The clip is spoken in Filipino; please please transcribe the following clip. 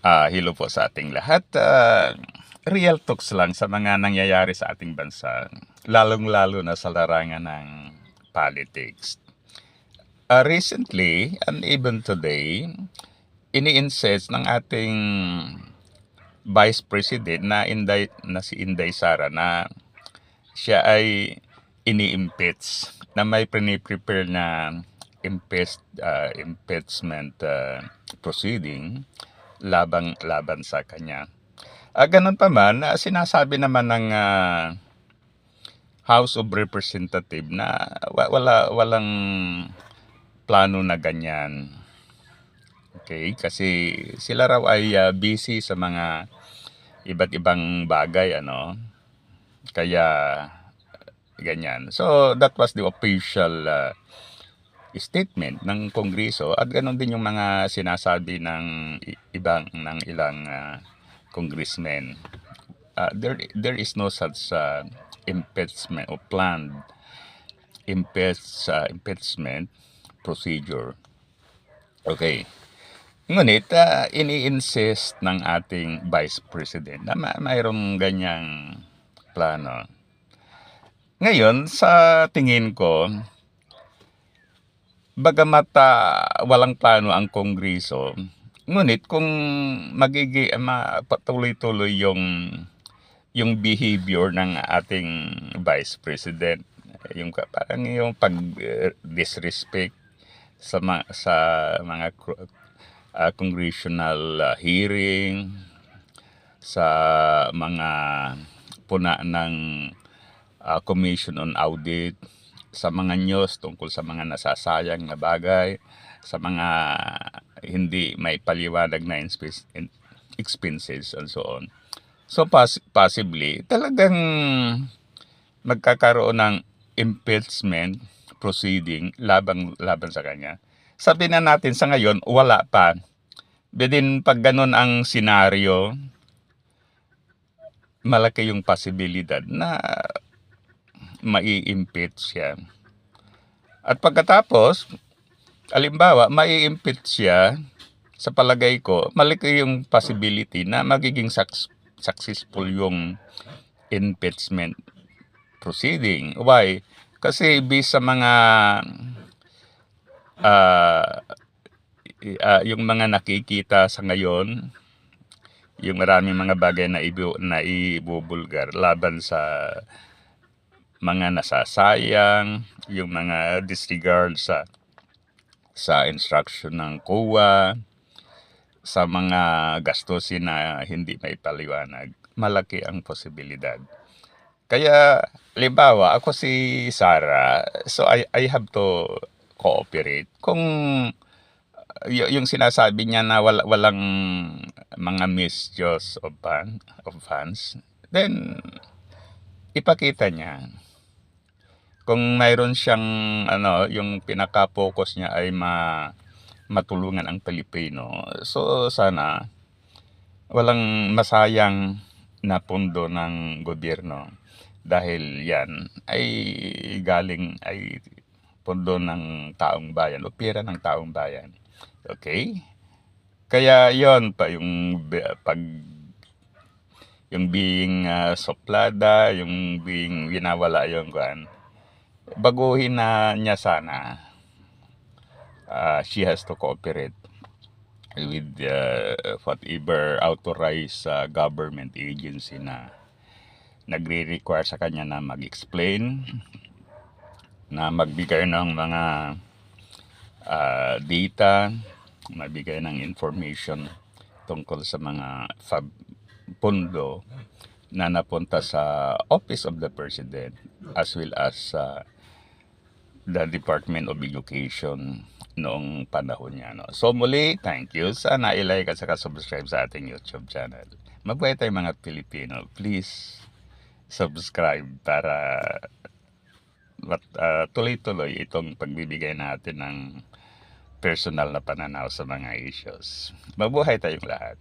Hello po sa ating lahat. Real talks lang sa mga nangyayari sa ating bansa, lalong-lalo na sa larangan ng politics. Recently, and even today, ini-insist ng ating Vice President na si Inday Sara na siya ay ini-impeach, na may prepare na impeachment proceeding laban sa kanya. Ganun pa man, sinasabi naman ng House of Representative na walang plano na ganyan. Okay, kasi sila raw ay busy sa mga iba't ibang bagay, kaya ganyan. So that was the official statement ng Kongreso, at ganoon din yung mga sinasabi ng ilang congressmen. There is no such impeachment or planned impeachment procedure. Okay. Ngunit ini-insist ng ating Vice President na mayroong ganyang plano. Ngayon, sa tingin ko, bagamat walang plano ang Kongreso, ngunit kung patuloy-tuloy yung behavior ng ating Vice President, yung parang yung pag-disrespect sa mga congressional hearing, sa mga puna ng Commission on Audit, sa mga news tungkol sa mga nasasayang na bagay, sa mga hindi may paliwanag na expenses and so on. So possibly talagang magkakaroon ng impeachment proceeding laban sa kanya. Sabi na natin sa ngayon, wala pa. Din pag ganun ang senaryo, malaki yung posibilidad na mai-impeach siya. At pagkatapos, halimbawa, mai-impeach siya, sa palagay ko, malaki yung possibility na magiging successful yung impeachment proceeding. Why? Kasi based sa mga yung mga nakikita sa ngayon, yung maraming mga bagay na ibubulgar laban sa mga nasasayang, yung mga disregard sa instruction ng COA, sa mga gastusin na hindi may paliwanag, malaki ang posibilidad. Kaya, halimbawa, ako si Sara, so I have to cooperate. Kung yung sinasabi niya na walang mga misuse of funds, then ipakita niya. Kung mayroon siyang yung pinaka-focus niya ay matulungan ang Pilipino, so sana walang masayang na pondo ng gobyerno, dahil yan ay pondo ng taong bayan o pera ng taong bayan. Okay? Kaya yon pa yung being soplada, yung being winawala yung baguhin na niya sana. She has to cooperate with whatever authorized government agency na nagre-require sa kanya na mag-explain, na magbigay ng mga data, magbigay ng information tungkol sa mga pondo na napunta sa Office of the President, as well as the Department of Education noong panahon niya. So muli, thank you. Sana i-like at saka subscribe sa ating YouTube channel. Mabuhay tayong mga Pilipino. Please subscribe para tuloy-tuloy itong pagbibigay natin ng personal na pananaw sa mga issues. Mabuhay tayong lahat.